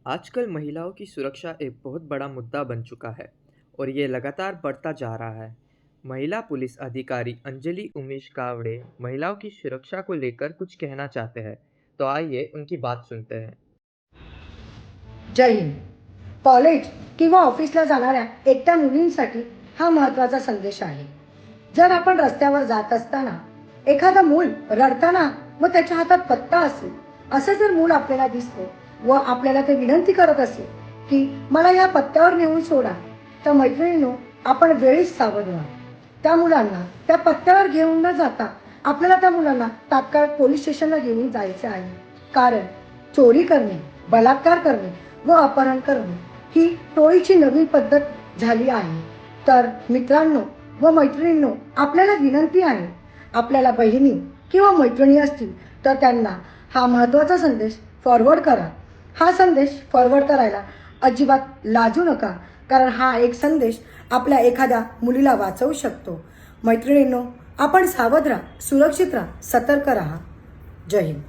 आजकल महिलाओं की सुरक्षा एक बहुत बड़ा मुद्दा बन चुका है और ये लगातार बढ़ता जा रहा है। महिला पुलिस अधिकारी अंजलि उमेश कावड़े महिलाओं की सुरक्षा को लेकर कुछ कहना चाहते हैं। तो आइए उनकी बात सुनते हैं। जय हिंद. कॉलेज किंवा ऑफिसला जाणाऱ्या एकट्या मुलींसाठी हा महत्त्वाचा संदेश आहे. जर आपण रस्त्यावर जात असताना एखादं मूल रडताना व त्याच्या हातात पत्ता असेल, असं जर मूल आपल्याला दिसलं व आपल्याला ते विनंती करत असेल की मला या पत्त्यावर नेऊन सोडा, तर मैत्रिणींनो, आपण वेळीच सावध व्हा. त्या मुलांना त्या पत्त्यावर घेऊन न जाता आपल्याला त्या मुलांना तात्काळ पोलीस स्टेशनला घेऊन जायचे आहे. कारण चोरी करणे, बलात्कार करणे व अपहरण करणे ही टोळीची नवीन पद्धत झाली आहे. तर मित्रांनो व मैत्रिणींनो, आपल्याला विनंती आहे, आपल्याला बहिणी किंवा मैत्रिणी असतील तर त्यांना हा महत्त्वाचा संदेश फॉरवर्ड करा. हा संदेश फॉरवर्ड करायला अजिबात लाजू नका, कारण हा एक संदेश आपल्या एखाद्या मुलीला वाचवू शकतो. मैत्रिणींनो, आपण सावध राहा, सुरक्षित राहा, सतर्क राहा. जय हिंद.